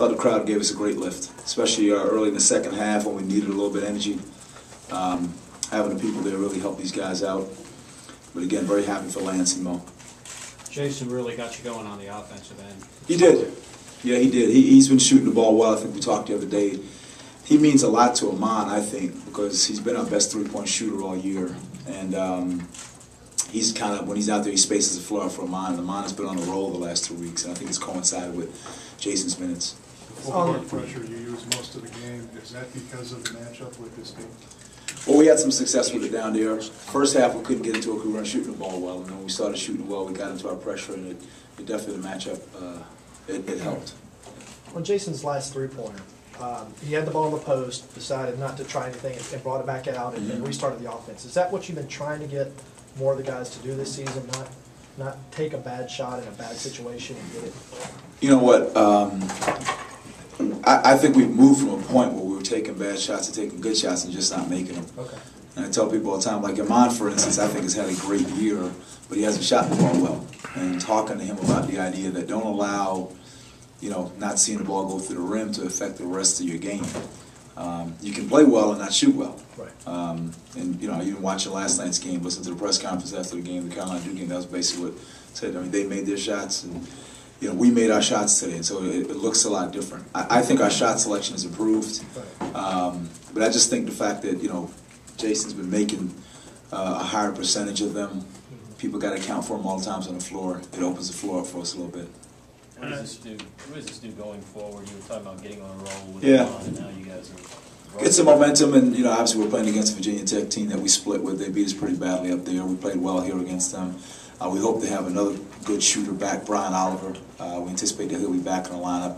thought the crowd gave us a great lift, especially early in the second half when we needed a little bit of energy. Having the people there really helped these guys out. But again, very happy for Lance and Mo. Jason really got you going on the offensive end. He did. Yeah, he did. He's been shooting the ball well. I think we talked the other day. He means a lot to Amon, I think, because he's been our best three-point shooter all year. And he's kind of, when he's out there, he spaces the floor for Amon. And Amon has been on a roll the last 2 weeks, and I think it's coincided with Jason's minutes. The full-court pressure you use most of the game, is that because of the matchup with this team? Well, we had some success with it down there. First half, we couldn't get into it because we weren't shooting the ball well. And then when we started shooting well, we got into our pressure, and it definitely, the matchup, it helped. On Jason's last three-pointer, he had the ball in the post, decided not to try anything, and brought it back out and restarted the offense. Is that what you've been trying to get more of the guys to do this season, not take a bad shot in a bad situation and get it? You know what? I think we've moved from a point where we were taking bad shots to taking good shots and just not making them. Okay. And I tell people all the time, like Amon, for instance, I think has had a great year, but he hasn't shot the ball well. And talking to him about the idea that don't allow, not seeing the ball go through the rim to affect the rest of your game. You can play well and not shoot well. Right. And even watching last night's game, listen to the press conference after the game, the Carolina Duke game, that was basically what said. I mean, they made their shots, and we made our shots today, and so it looks a lot different. I think our shot selection has improved, but I just think the fact that Jason's been making a higher percentage of them. People got to account for him all the times on the floor. It opens the floor up for us a little bit. What does this do going forward? You were talking about getting on a roll with Amon, and now you guys are... Get some momentum, and obviously we're playing against a Virginia Tech team that we split with. They beat us pretty badly up there. We played well here against them. We hope to have another good shooter back, Brian Oliver. We anticipate that he'll be back in the lineup.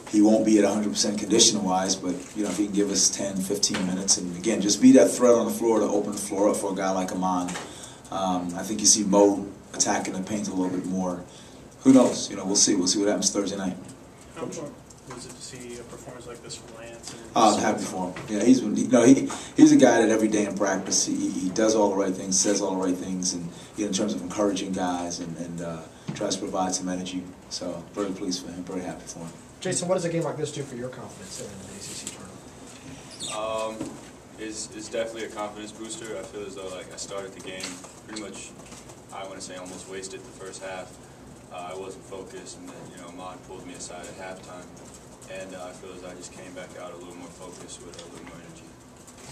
He won't be at 100% condition-wise, but if he can give us 10, 15 minutes, and again, just be that threat on the floor to open the floor up for a guy like Amon. I think you see Mo attacking the paint a little bit more. Who knows? We'll see. We'll see what happens Thursday night. How important was it to see a performance like this from Lance? I'm happy for him. Yeah, he's a guy that every day in practice he does all the right things, says all the right things, and in terms of encouraging guys and tries to provide some energy. So very pleased for him. Very happy for him. Jason, what does a game like this do for your confidence in the ACC tournament? It's definitely a confidence booster. I feel as though I started the game pretty much, I want to say almost wasted the first half. I wasn't focused, and then Amon pulled me aside at halftime, and I feel as though I just came back out a little more focused with a little more energy.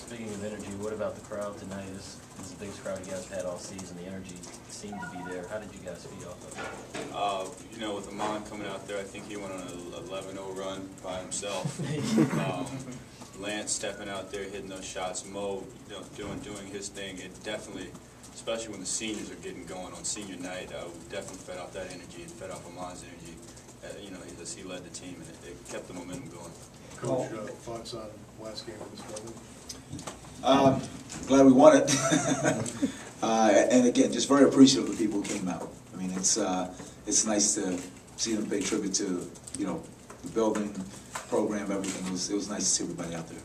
Speaking of energy, what about the crowd tonight? This is the biggest crowd you guys have had all season. The energy seemed to be there. How did you guys feel off of it? With Amon coming out there, I think he went on an 11-0 run by himself. Lance stepping out there, hitting those shots. Mo, doing his thing. It definitely, especially when the seniors are getting going on senior night, we definitely fed off that energy and fed off Amon's energy. As he led the team, and it kept the momentum going. Coach, thoughts on last game in this building? Glad we won it. And again, just very appreciative of the people who came out. I mean, it's nice to see them pay tribute to the building, program, everything. It was nice to see everybody out there.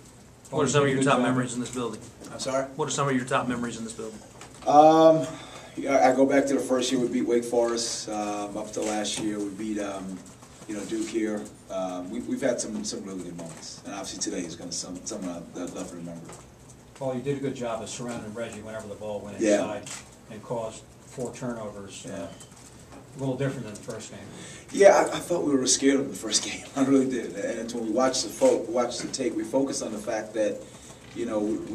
What are some of your top memories in this building? I'm sorry? What are some of your top memories in this building? I go back to the first year we beat Wake Forest. Up to last year we beat Duke here. We've had some really good moments, and obviously today is going to some that I'd love to remember. Paul, you did a good job of surrounding Reggie whenever the ball went inside and caused 4 turnovers. Yeah. A little different than the first game. Yeah, I thought we were scared of the first game. I really did. And when we watched the tape, we focused on the fact that we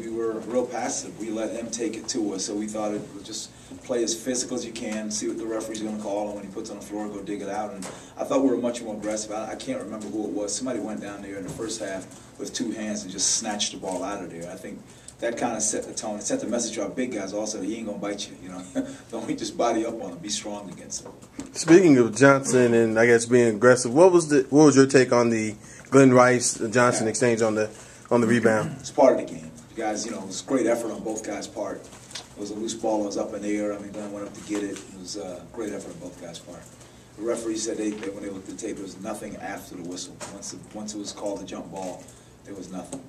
were real passive. We let him take it to us, so we thought it would just play as physical as you can, see what the referee's going to call, and when he puts it on the floor, go dig it out. And I thought we were much more aggressive. I can't remember who it was. Somebody went down there in the first half with 2 hands and just snatched the ball out of there. I think that kind of set the tone. It sent the message to our big guys also that he ain't going to bite you, Don't just body up on him. Be strong against him. Speaking of Johnson and I guess being aggressive, what was your take on the Glenn Rice-Johnson exchange on the rebound? It's part of the game. You guys, it was a great effort on both guys' part. It was a loose ball. It was up in the air. I mean, Glenn went up to get it. It was a great effort on both guys' part. The referee said when they looked at the tape, there was nothing after the whistle. Once it was called a jump ball, there was nothing.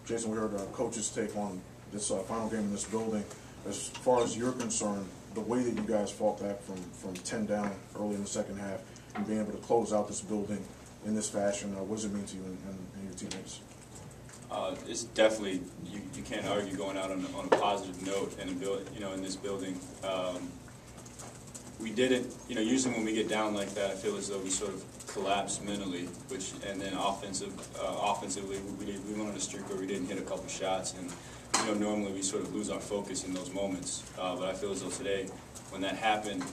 Jason, we heard Coach's take on this final game in this building. As far as you're concerned, the way that you guys fought back from 10 down early in the second half and being able to close out this building in this fashion? What does it mean to you and your teammates? It's definitely, you can't argue going out on a positive note and in this building. We didn't, usually when we get down like that, I feel as though we sort of collapse mentally, and then offensively, we went on a streak where we didn't hit a couple shots, and normally we sort of lose our focus in those moments. But I feel as though today, when that happened,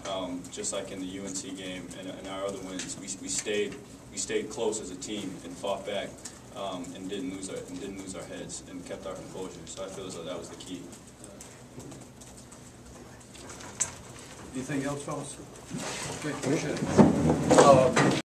just like in the UNC game and our other wins, we stayed close as a team and fought back, and didn't lose our heads and kept our composure. So I feel as though that was the key. Anything else, fellas? Okay, appreciate it.